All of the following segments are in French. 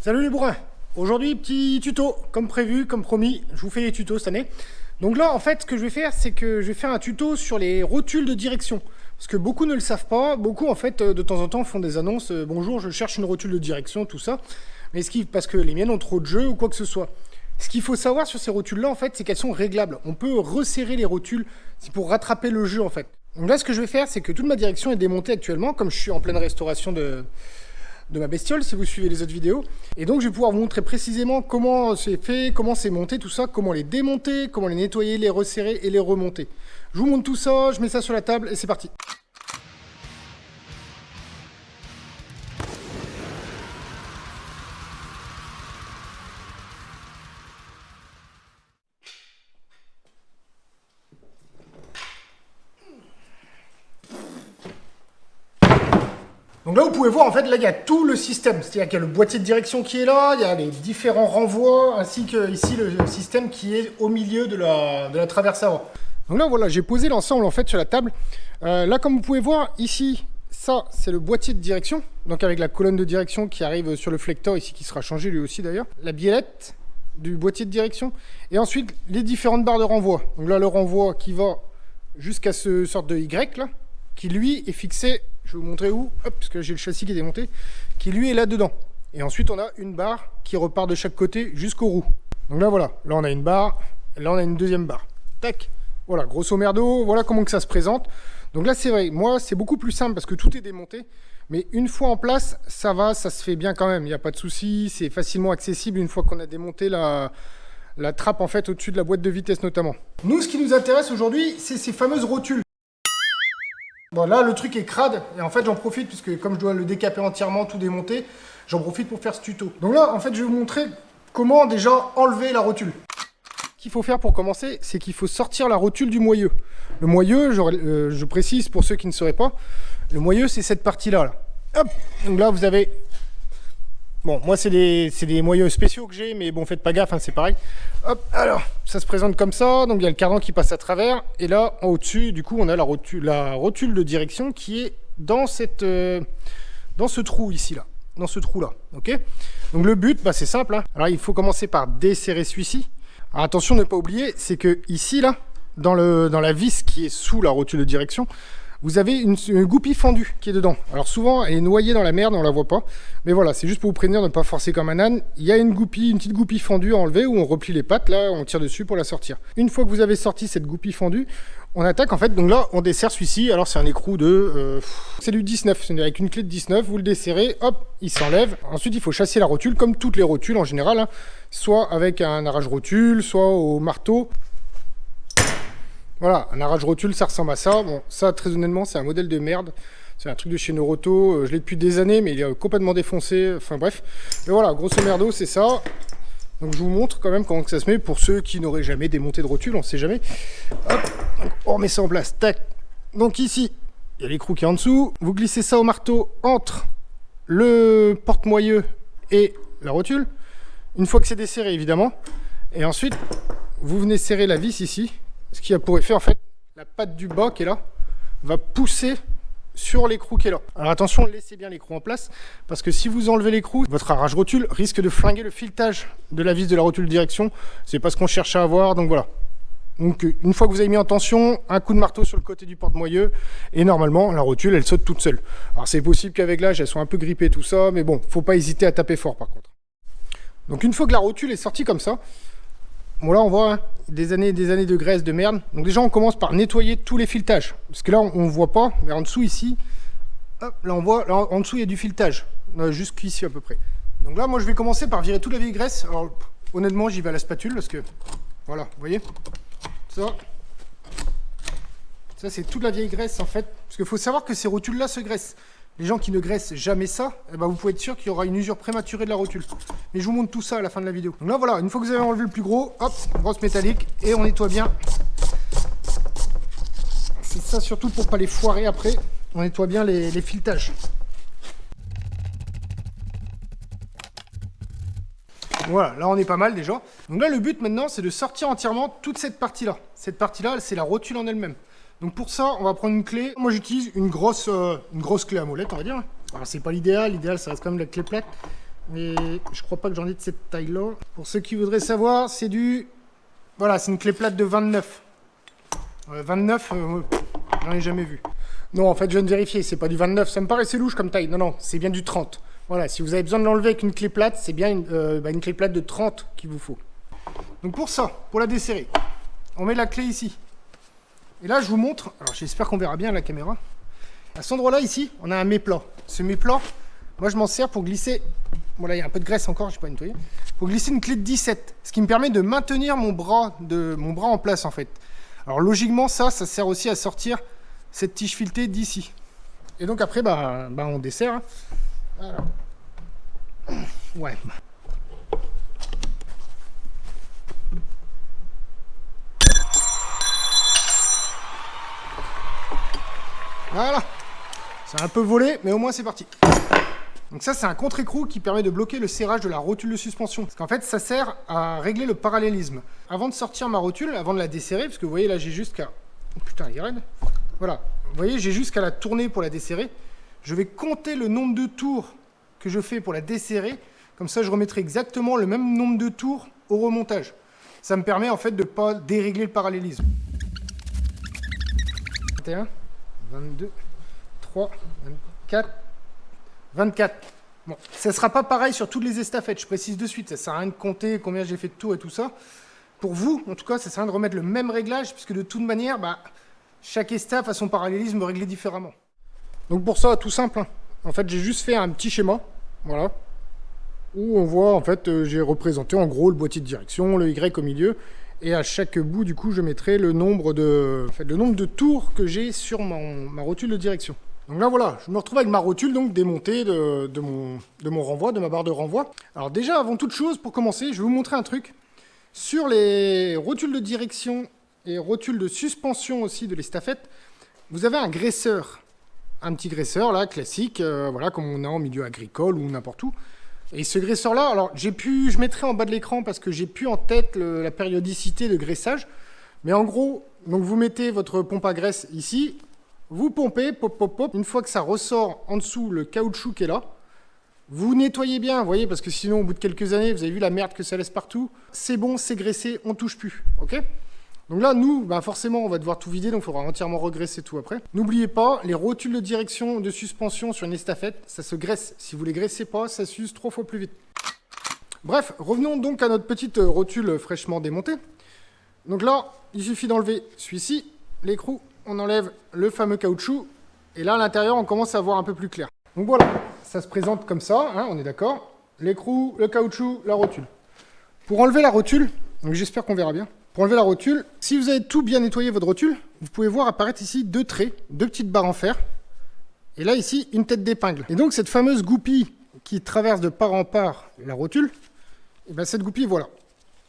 Salut les bourrins. Aujourd'hui, petit tuto, comme prévu, comme promis, je vous fais des tutos cette année. Donc là, en fait, ce que je vais faire, c'est que je vais faire un tuto sur les rotules de direction. Parce que beaucoup ne le savent pas, beaucoup en fait, de temps en temps, font des annonces, bonjour, je cherche une rotule de direction, tout ça. Mais parce que les miennes ont trop de jeux ou quoi que ce soit. Ce qu'il faut savoir sur ces rotules-là, en fait, c'est qu'elles sont réglables. On peut resserrer les rotules, c'est pour rattraper le jeu, en fait. Donc là, ce que je vais faire, c'est que toute ma direction est démontée actuellement, comme je suis en pleine restauration de ma bestiole, si vous suivez les autres vidéos. Et donc, je vais pouvoir vous montrer précisément comment c'est fait, comment c'est monté, tout ça, comment les démonter, comment les nettoyer, les resserrer et les remonter. Je vous montre tout ça, je mets ça sur la table et c'est parti. Donc là, vous pouvez voir, en fait, là, il y a tout le système. C'est-à-dire qu'il y a le boîtier de direction qui est là, il y a les différents renvois, ainsi que ici le système qui est au milieu de la traverse avant. Donc là, voilà, j'ai posé l'ensemble, en fait, sur la table. Là, comme vous pouvez voir, ici, ça, c'est le boîtier de direction. Donc avec la colonne de direction qui arrive sur le flecteur, ici, qui sera changé lui aussi, d'ailleurs. La biellette du boîtier de direction. Et ensuite, les différentes barres de renvoi. Donc là, le renvoi qui va jusqu'à ce sorte de Y, là, qui, lui, est fixé... Je vais vous montrer où, hop, parce que j'ai le châssis qui est démonté, qui lui est là-dedans. Et ensuite, on a une barre qui repart de chaque côté jusqu'aux roues. Donc là, voilà. Là, on a une barre. Là, on a une deuxième barre. Tac. Voilà, grosso merdo, voilà comment que ça se présente. Donc là, c'est vrai, moi, c'est beaucoup plus simple parce que tout est démonté. Mais une fois en place, ça va, ça se fait bien quand même. Il n'y a pas de souci, c'est facilement accessible une fois qu'on a démonté la trappe, en fait, au-dessus de la boîte de vitesse, notamment. Nous, ce qui nous intéresse aujourd'hui, c'est ces fameuses rotules. Bon, là, le truc est crade, et en fait, j'en profite, puisque comme je dois le décaper entièrement, tout démonter, j'en profite pour faire ce tuto. Donc là, en fait, je vais vous montrer comment déjà enlever la rotule. Ce qu'il faut faire pour commencer, c'est qu'il faut sortir la rotule du moyeu. Le moyeu, je précise pour ceux qui ne sauraient pas, le moyeu, c'est cette partie-là. Là. Hop. Donc là, vous avez... Bon, moi, c'est des moyeux spéciaux que j'ai, mais bon, faites pas gaffe, hein, c'est pareil. Hop, alors, ça se présente comme ça, donc il y a le cardan qui passe à travers, et là, en au-dessus, du coup, on a la rotule de direction qui est dans ce trou ici, là, dans ce trou-là, ok? Donc le but, bah, c'est simple, hein. Alors il faut commencer par desserrer celui-ci. Alors attention, ne pas oublier, c'est que ici, là, dans la vis qui est sous la rotule de direction, vous avez une goupille fendue qui est dedans. Alors souvent, elle est noyée dans la merde, on la voit pas. Mais voilà, c'est juste pour vous prévenir de ne pas forcer comme un âne. Il y a une petite goupille fendue à enlever où on replie les pattes, là, on tire dessus pour la sortir. Une fois que vous avez sorti cette goupille fendue, on attaque en fait. Donc là, on desserre celui-ci. Alors c'est un écrou de... c'est du 19, c'est avec une clé de 19. Vous le desserrez, hop, il s'enlève. Ensuite, il faut chasser la rotule, comme toutes les rotules en général. Hein, soit avec un arrache-rotule, soit au marteau. Voilà, un arrache-rotule, ça ressemble à ça. Bon, ça, très honnêtement, c'est un modèle de merde. C'est un truc de chez Noroto. Je l'ai depuis des années, mais il est complètement défoncé. Enfin, bref. Mais voilà, grosso merdo, c'est ça. Donc, je vous montre quand même comment ça se met pour ceux qui n'auraient jamais démonté de rotule. On ne sait jamais. Hop, donc, on remet ça en place. Tac. Donc, ici, il y a l'écrou qui est en dessous. Vous glissez ça au marteau entre le porte-moyeu et la rotule. Une fois que c'est desserré, évidemment. Et ensuite, vous venez serrer la vis ici. Ce qui a pour effet, en fait, la patte du bas qui est là, va pousser sur l'écrou qui est là. Alors attention, laissez bien l'écrou en place, parce que si vous enlevez l'écrou, votre arrache-rotule risque de flinguer le filetage de la vis de la rotule de direction. C'est pas ce qu'on cherche à avoir, donc voilà. Donc une fois que vous avez mis en tension, un coup de marteau sur le côté du porte-moyeu, et normalement, la rotule, elle saute toute seule. Alors c'est possible qu'avec l'âge, elles soient un peu grippées, tout ça, mais bon, faut pas hésiter à taper fort par contre. Donc une fois que la rotule est sortie comme ça, bon là on voit hein, des années de graisse, de merde. Donc déjà on commence par nettoyer tous les filetages. Parce que là on ne voit pas, mais en dessous ici, hop, là on voit, là, en dessous il y a du filetage. Jusqu'ici à peu près. Donc là moi je vais commencer par virer toute la vieille graisse. Alors honnêtement j'y vais à la spatule parce que, voilà, vous voyez, ça c'est toute la vieille graisse en fait. Parce qu'il faut savoir que ces rotules là se graissent. Les gens qui ne graissent jamais ça, eh ben vous pouvez être sûr qu'il y aura une usure prématurée de la rotule. Mais je vous montre tout ça à la fin de la vidéo. Donc là voilà, une fois que vous avez enlevé le plus gros, hop, brosse métallique et on nettoie bien. C'est ça surtout pour pas les foirer après. On nettoie bien les filetages. Voilà, là on est pas mal déjà. Donc là le but maintenant c'est de sortir entièrement toute cette partie-là. Cette partie-là, c'est la rotule en elle-même. Donc pour ça, on va prendre une clé. Moi j'utilise une grosse clé à molette, on va dire. Alors c'est pas l'idéal, l'idéal ça reste quand même la clé plate. Mais je crois pas que j'en ai de cette taille-là. Pour ceux qui voudraient savoir, c'est du... Voilà, c'est une clé plate de 29. 29, j'en ai jamais vu. Non, en fait, je viens de vérifier, c'est pas du 29. Ça me paraissait louche comme taille. Non, non, c'est bien du 30. Voilà, si vous avez besoin de l'enlever avec une clé plate, c'est bien une clé plate de 30 qu'il vous faut. Donc pour ça, pour la desserrer, on met la clé ici. Et là, je vous montre, alors j'espère qu'on verra bien à la caméra. À cet endroit-là, ici, on a un méplat. Ce méplat, moi, je m'en sers pour glisser... Bon, là, il y a un peu de graisse encore, je n'ai pas nettoyé. Pour glisser une clé de 17, ce qui me permet de maintenir mon bras en place, en fait. Alors, logiquement, ça sert aussi à sortir cette tige filetée d'ici. Et donc, après, on dessert. Hein. Voilà. Ouais. Voilà. C'est un peu volé, mais au moins c'est parti. Donc ça, c'est un contre-écrou qui permet de bloquer le serrage de la rotule de suspension. Parce qu'en fait, ça sert à régler le parallélisme. Avant de sortir ma rotule, avant de la desserrer, parce que vous voyez là, j'ai juste qu'à... Oh putain, il est raide. Voilà. Vous voyez, j'ai juste qu'à la tourner pour la desserrer. Je vais compter le nombre de tours que je fais pour la desserrer. Comme ça, je remettrai exactement le même nombre de tours au remontage. Ça me permet en fait de ne pas dérégler le parallélisme. 21, 22, 3, 24, 24. Bon, ça ne sera pas pareil sur toutes les estafettes, je précise de suite. Ça ne sert à rien de compter combien j'ai fait de tours et tout ça. Pour vous, en tout cas, ça sert à rien de remettre le même réglage, puisque de toute manière, chaque estaf a son parallélisme réglé différemment. Donc pour ça, tout simple, hein. En fait, j'ai juste fait un petit schéma, voilà, où on voit, en fait, j'ai représenté en gros le boîtier de direction, le Y au milieu, et à chaque bout, du coup, je mettrai le nombre de tours que j'ai sur ma rotule de direction. Donc là, voilà, je me retrouve avec ma rotule donc démontée de mon renvoi, de ma barre de renvoi. Alors déjà, avant toute chose, pour commencer, je vais vous montrer un truc. Sur les rotules de direction et rotules de suspension aussi de l'estafette, vous avez un graisseur. Un petit graisseur, là, classique, voilà, comme on a en milieu agricole ou n'importe où. Et ce graisseur-là, alors je mettrai en bas de l'écran parce que j'ai plus en tête la périodicité de graissage. Mais en gros, donc vous mettez votre pompe à graisse ici, vous pompez, pop, pop, pop. Une fois que ça ressort en dessous le caoutchouc qui est là, vous nettoyez bien, vous voyez, parce que sinon, au bout de quelques années, vous avez vu la merde que ça laisse partout. C'est bon, c'est graissé, on touche plus, ok ? Donc là, nous, forcément, on va devoir tout vider, donc il faudra entièrement regraisser tout après. N'oubliez pas, les rotules de direction, de suspension sur une estafette, ça se graisse. Si vous les graissez pas, ça s'use 3 fois plus vite. Bref, revenons donc à notre petite rotule fraîchement démontée. Donc là, il suffit d'enlever celui-ci, l'écrou, on enlève le fameux caoutchouc, et là, à l'intérieur, on commence à voir un peu plus clair. Donc voilà, ça se présente comme ça, hein, on est d'accord. L'écrou, le caoutchouc, la rotule. Pour enlever la rotule, donc j'espère qu'on verra bien. Pour enlever la rotule, si vous avez tout bien nettoyé votre rotule, vous pouvez voir apparaître ici 2 traits, 2 petites barres en fer. Et là, ici, une tête d'épingle. Et donc, cette fameuse goupille qui traverse de part en part la rotule, et cette goupille, voilà.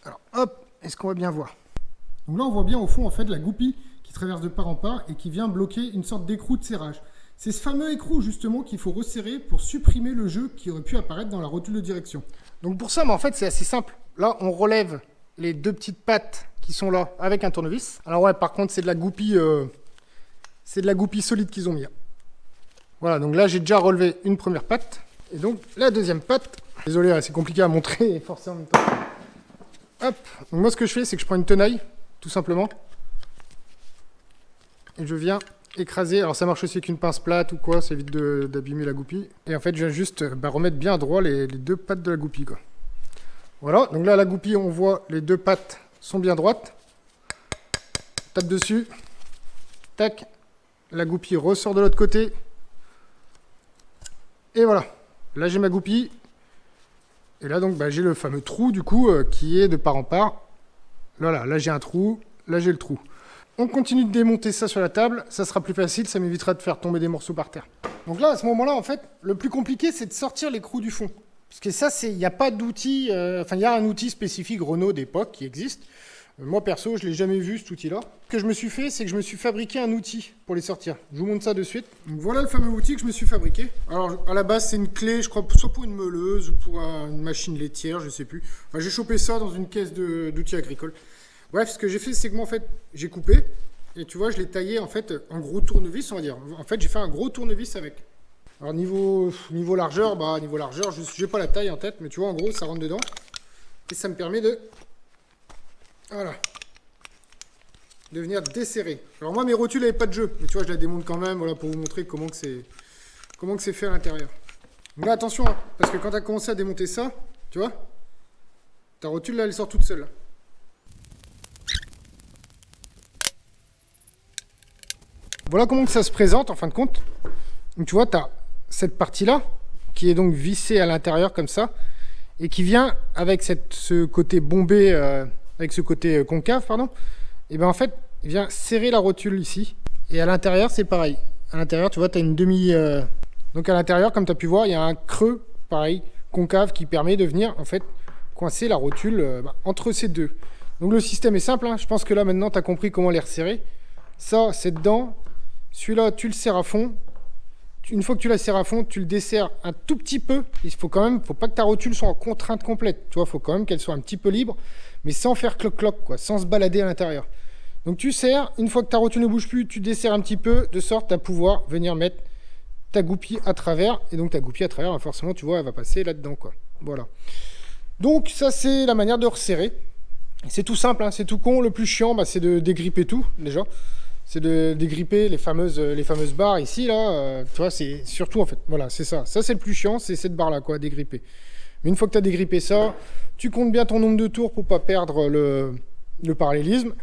Alors, hop, est-ce qu'on va bien voir? Donc là, on voit bien au fond, en fait, la goupille qui traverse de part en part et qui vient bloquer une sorte d'écrou de serrage. C'est ce fameux écrou, justement, qu'il faut resserrer pour supprimer le jeu qui aurait pu apparaître dans la rotule de direction. Donc pour ça, en fait, c'est assez simple. Là, on relève les 2 petites pattes qui sont là avec un tournevis. Alors ouais, par contre, c'est de la goupille solide qu'ils ont mis. Voilà, donc là, j'ai déjà relevé une première patte. Et donc, la deuxième patte. Désolé, c'est compliqué à montrer et forcer en même temps. Hop, donc moi, ce que je fais, c'est que je prends une tenaille, tout simplement. Et je viens écraser. Alors, ça marche aussi avec une pince plate ou quoi, ça évite d'abîmer la goupille. Et en fait, je viens juste remettre bien à droit les 2 pattes de la goupille, quoi. Voilà, donc là, la goupille, on voit les 2 pattes sont bien droites. Tape dessus. Tac. La goupille ressort de l'autre côté. Et voilà. Là, j'ai ma goupille. Et là, donc, j'ai le fameux trou, du coup, qui est de part en part. Voilà, là, j'ai un trou. Là, j'ai le trou. On continue de démonter ça sur la table. Ça sera plus facile. Ça m'évitera de faire tomber des morceaux par terre. Donc là, à ce moment-là, en fait, le plus compliqué, c'est de sortir l'écrou du fond. Parce que ça, il n'y a pas d'outil, il y a un outil spécifique Renault d'époque qui existe. Moi, perso, je ne l'ai jamais vu, cet outil-là. Ce que je me suis fait, c'est que je me suis fabriqué un outil pour les sortir. Je vous montre ça de suite. Donc, voilà le fameux outil que je me suis fabriqué. Alors, à la base, c'est une clé, je crois, soit pour une meuleuse ou pour une machine laitière, je ne sais plus. Enfin, j'ai chopé ça dans une caisse d'outils agricoles. Bref, ce que j'ai fait, c'est que moi, en fait, j'ai coupé. Et tu vois, je l'ai taillé, en fait, en gros tournevis, on va dire. En fait, j'ai fait un gros tournevis avec. Alors niveau largeur, j'ai pas la taille en tête, mais tu vois, en gros, ça rentre dedans. Et ça me permet de... Voilà. De venir desserrer. Alors moi, mes rotules n'avaient pas de jeu, mais tu vois, je la démonte quand même, voilà, pour vous montrer comment que c'est fait à l'intérieur. Donc là, attention, hein, parce que quand tu as commencé à démonter ça, tu vois, ta rotule, là, elle sort toute seule. Là. Voilà comment que ça se présente, en fin de compte. Donc tu vois, tu as cette partie-là, qui est donc vissée à l'intérieur, comme ça, et qui vient avec ce côté bombé, avec ce côté concave, pardon. Et bien en fait, il vient serrer la rotule ici. Et à l'intérieur, c'est pareil. À l'intérieur, tu vois, tu as une demi... Donc à l'intérieur, comme tu as pu voir, il y a un creux, pareil, concave, qui permet de venir, en fait, coincer la rotule entre ces deux. Donc le système est simple. Hein. Je pense que là, maintenant, tu as compris comment les resserrer. Ça, c'est dedans. Celui-là, tu le serres à fond. Une fois que tu la serres à fond, tu le desserres un tout petit peu. Il faut pas que ta rotule soit en contrainte complète. Tu vois, il faut quand même qu'elle soit un petit peu libre, mais sans faire cloc-cloc, quoi, sans se balader à l'intérieur. Donc tu serres, une fois que ta rotule ne bouge plus, tu desserres un petit peu, de sorte à pouvoir venir mettre ta goupille à travers. Et donc ta goupille à travers, forcément, tu vois, elle va passer là-dedans, quoi. Voilà. Donc ça, c'est la manière de resserrer. C'est tout simple, hein, c'est tout con. Le plus chiant, c'est de dégripper tout, déjà. C'est de dégripper les fameuses barres ici, là. Tu vois, c'est surtout, en fait, voilà, c'est ça. Ça, c'est le plus chiant, c'est cette barre-là, quoi, à dégripper. Mais une fois que tu as dégrippé ça, tu comptes bien ton nombre de tours pour pas perdre le parallélisme.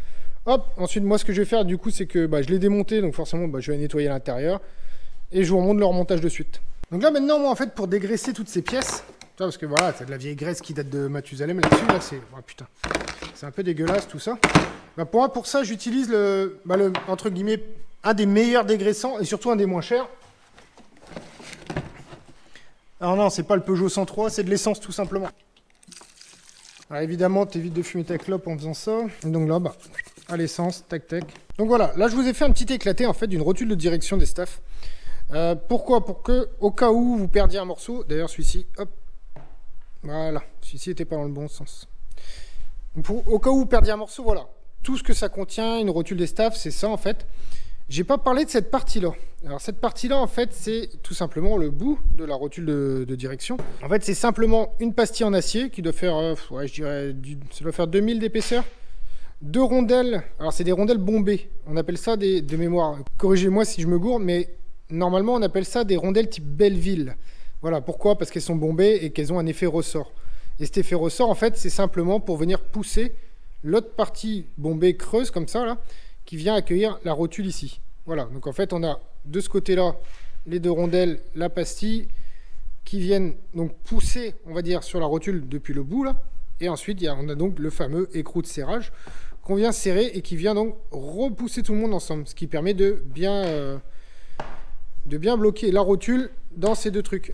Hop, ensuite, moi, ce que je vais faire, du coup, c'est que je l'ai démonté, donc forcément, je vais nettoyer l'intérieur. Et je vous remonte le remontage de suite. Donc là, maintenant, moi, en fait, pour dégraisser toutes ces pièces, tu vois, parce que voilà, c'est de la vieille graisse qui date de Mathusalem là-dessus, là, c'est... Oh, putain, c'est un peu dégueulasse, tout ça. Pour ça, j'utilise entre guillemets, un des meilleurs dégraissants, et surtout un des moins chers. Alors non, c'est pas le Peugeot 103, c'est de l'essence, tout simplement. Alors évidemment, t'évites de fumer ta clope en faisant ça. Et donc là, à l'essence, tac tac. Donc voilà, là je vous ai fait un petit éclaté en fait d'une rotule de direction des staffs. Pourquoi? Pour que, au cas où vous perdiez un morceau, d'ailleurs celui-ci, hop, voilà, celui-ci n'était pas dans le bon sens. Donc au cas où vous perdiez un morceau, voilà, tout ce que ça contient, une rotule des staffs, c'est ça en fait. J'ai pas parlé de cette partie-là. Alors cette partie-là, en fait, c'est tout simplement le bout de la rotule de direction. En fait, c'est simplement une pastille en acier qui doit faire, je dirais, ça doit faire 2000 d'épaisseur. 2 rondelles, alors c'est des rondelles bombées. On appelle ça de mémoire. Corrigez-moi si je me gourde, mais normalement, on appelle ça des rondelles type Belleville. Voilà, pourquoi? Parce qu'elles sont bombées et qu'elles ont un effet ressort. Et cet effet ressort, en fait, c'est simplement pour venir pousser l'autre partie bombée creuse, comme ça, là, qui vient accueillir la rotule ici. Voilà, donc en fait on a de ce côté-là les 2 rondelles, la pastille, qui viennent donc pousser, on va dire, sur la rotule depuis le bout là. Et ensuite on a donc le fameux écrou de serrage qu'on vient serrer et qui vient donc repousser tout le monde ensemble, ce qui permet de bien bloquer la rotule dans ces 2 trucs.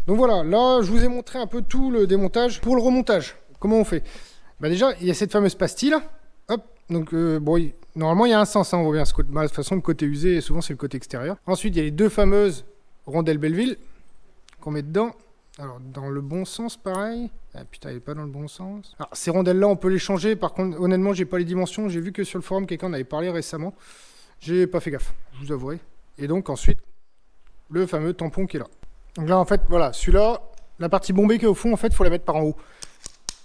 Donc voilà, là je vous ai montré un peu tout le démontage. Pour le remontage, comment on fait? Déjà il y a cette fameuse pastille là. Hop, donc normalement il y a un sens, hein, on voit bien ce côté. De toute façon le côté usé, souvent c'est le côté extérieur. Ensuite il y a les 2 fameuses rondelles Belleville qu'on met dedans. Alors dans le bon sens pareil. Ah putain, elle est pas dans le bon sens. Alors ces rondelles là on peut les changer, par contre honnêtement j'ai pas les dimensions. J'ai vu que sur le forum quelqu'un en avait parlé récemment. J'ai pas fait gaffe, je vous avouerai. Et donc ensuite le fameux tampon qui est là. Donc là en fait voilà, celui-là, la partie bombée qui est au fond en fait faut la mettre par en haut.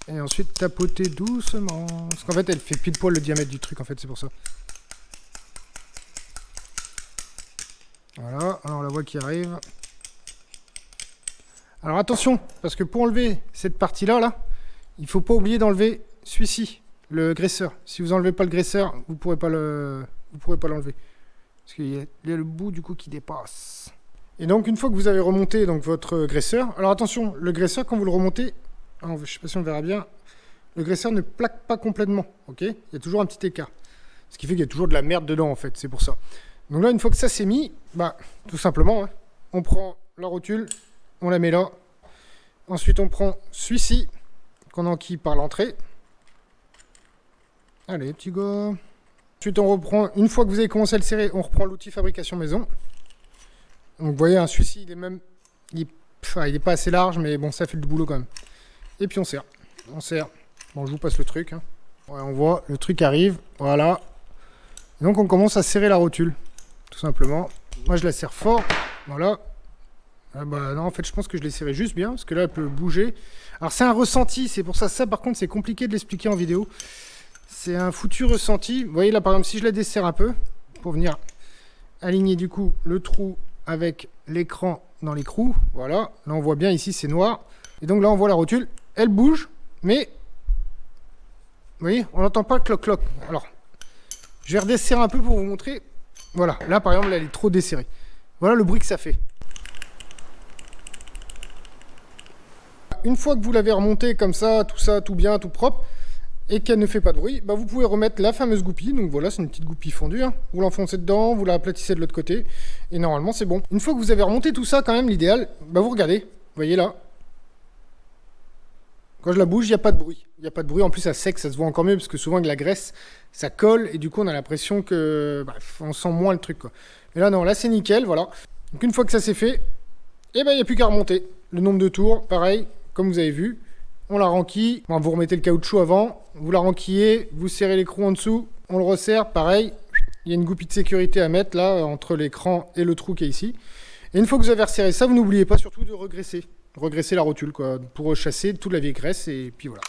Et ensuite tapoter doucement. Parce qu'en fait elle fait pile poil le diamètre du truc en fait, c'est pour ça. Voilà, alors on la voit qui arrive. Alors attention, parce que pour enlever cette partie-là, il faut pas oublier d'enlever celui-ci, le graisseur. Si vous enlevez pas le graisseur, vous pourrez pas l'enlever. Parce qu'il y a le bout du coup qui dépasse. Et donc une fois que vous avez remonté donc, votre graisseur, alors attention, le graisseur quand vous le remontez, alors, je sais pas si on verra bien, le graisseur ne plaque pas complètement, ok? Il y a toujours un petit écart. Ce qui fait qu'il y a toujours de la merde dedans en fait, c'est pour ça. Donc là, une fois que ça c'est mis, tout simplement, hein, on prend la rotule, on la met là. Ensuite, on prend celui-ci, qu'on enquille par l'entrée. Allez, petit gars. Ensuite, on reprend, une fois que vous avez commencé à le serrer, on reprend l'outil fabrication maison. Donc, vous voyez, celui-ci, il est même... il est pas assez large, mais bon, ça fait du boulot quand même. Et puis, on serre. On serre. Bon, je vous passe le truc. Hein. Ouais, on voit, le truc arrive. Voilà. Et donc, on commence à serrer la rotule. Tout simplement. Moi, je la serre fort. Voilà. Ah bah non, en fait, je pense que je l'ai serré juste bien, parce que là, elle peut bouger. Alors, c'est un ressenti, c'est pour ça. Ça, par contre, c'est compliqué de l'expliquer en vidéo. C'est un foutu ressenti. Vous voyez, là, par exemple, si je la desserre un peu, pour venir aligner, du coup, le trou avec l'écran dans l'écrou. Voilà. Là, on voit bien, ici, c'est noir. Et donc, là, on voit la rotule. Elle bouge, mais... Vous voyez, on n'entend pas le cloc-cloc. Alors, je vais redesserrer un peu pour vous montrer. Voilà. Là, par exemple, là, elle est trop desserrée. Voilà le bruit que ça fait. Une fois que vous l'avez remonté comme ça, tout bien, tout propre, et qu'elle ne fait pas de bruit, bah vous pouvez remettre la fameuse goupille. Donc voilà, c'est une petite goupille fondue. Hein. Vous l'enfoncez dedans, vous la aplatissez de l'autre côté, et normalement c'est bon. Une fois que vous avez remonté tout ça, quand même, l'idéal, bah vous regardez, vous voyez là. Quand je la bouge, il n'y a pas de bruit. Il n'y a pas de bruit, en plus à sec, ça se voit encore mieux, parce que souvent avec la graisse, ça colle, et du coup on a l'impression que... Bref, on sent moins le truc, quoi. Mais là non, là c'est nickel, voilà. Donc une fois que ça c'est fait, et ben il n'y a plus qu'à remonter. Le nombre de tours, pareil. Comme vous avez vu, on la renquille. Bon, vous remettez le caoutchouc avant, vous la renquillez, vous serrez l'écrou en dessous, on le resserre, pareil. Il y a une goupille de sécurité à mettre là, entre l'écran et le trou qui est ici. Et une fois que vous avez resserré ça, vous n'oubliez pas surtout de regresser. Regresser la rotule, quoi, pour chasser toute la vieille graisse, et puis voilà.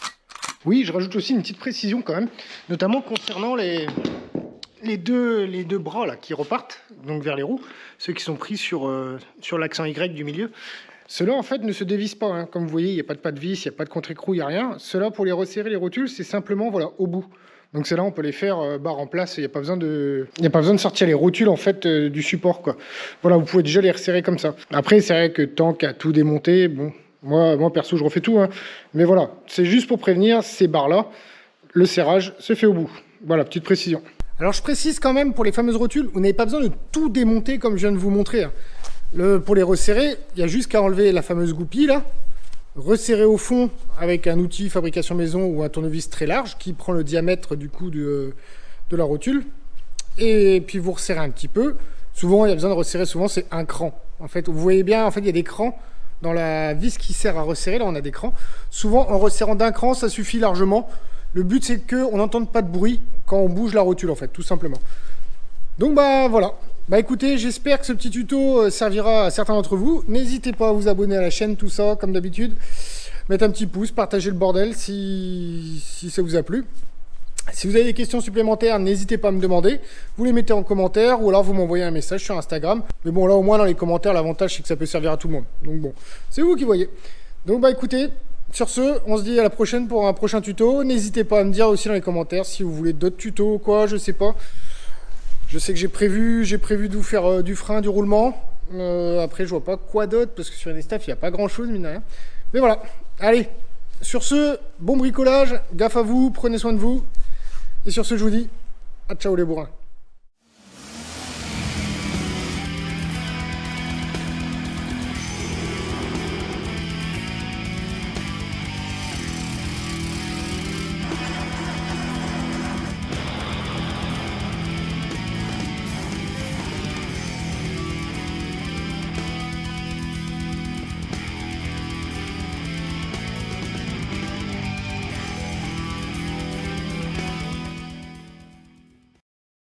Oui, je rajoute aussi une petite précision quand même, notamment concernant les deux bras là qui repartent, donc vers les roues, ceux qui sont pris sur l'accent Y du milieu. Ceux-là, en fait, ne se dévissent pas. Hein. Comme vous voyez, il n'y a pas de pas de vis, il n'y a pas de contre-écrou, il n'y a rien. Ceux-là, pour les resserrer, les rotules, c'est simplement voilà, au bout. Donc ceux-là, on peut les faire barre en place. Il n'y a pas besoin de sortir les rotules en fait, du support. Quoi. Voilà, vous pouvez déjà les resserrer comme ça. Après, c'est vrai que tant qu'à tout démonter, bon, moi perso, je refais tout. Hein. Mais voilà, c'est juste pour prévenir, ces barres-là, le serrage se fait au bout. Voilà, petite précision. Alors, je précise quand même, pour les fameuses rotules, vous n'avez pas besoin de tout démonter comme je viens de vous montrer. Hein. Pour les resserrer, il y a juste qu'à enlever la fameuse goupille là, resserrer au fond avec un outil fabrication maison ou un tournevis très large qui prend le diamètre du coup de la rotule, et puis vous resserrez un petit peu. Souvent il y a besoin de resserrer, souvent c'est un cran. En fait, vous voyez bien, en fait il y a des crans dans la vis qui sert à resserrer, là on a des crans. Souvent en resserrant d'un cran ça suffit largement. Le but c'est qu'on n'entende pas de bruit quand on bouge la rotule en fait, tout simplement. Donc bah voilà. Bah écoutez, j'espère que ce petit tuto servira à certains d'entre vous. N'hésitez pas à vous abonner à la chaîne, tout ça, comme d'habitude. Mettre un petit pouce, partager le bordel si ça vous a plu. Si vous avez des questions supplémentaires, n'hésitez pas à me demander. Vous les mettez en commentaire ou alors vous m'envoyez un message sur Instagram. Mais bon, là au moins dans les commentaires, l'avantage c'est que ça peut servir à tout le monde. Donc bon, c'est vous qui voyez. Donc bah écoutez, sur ce, on se dit à la prochaine pour un prochain tuto. N'hésitez pas à me dire aussi dans les commentaires si vous voulez d'autres tutos ou quoi, je sais pas. Je sais que j'ai prévu de vous faire du frein, du roulement. Après, je vois pas quoi d'autre, parce que sur les staffs, il n'y a pas grand-chose, mine de rien. Mais voilà, allez. Sur ce, bon bricolage, gaffe à vous, prenez soin de vous. Et sur ce, je vous dis, à ciao les bourrins.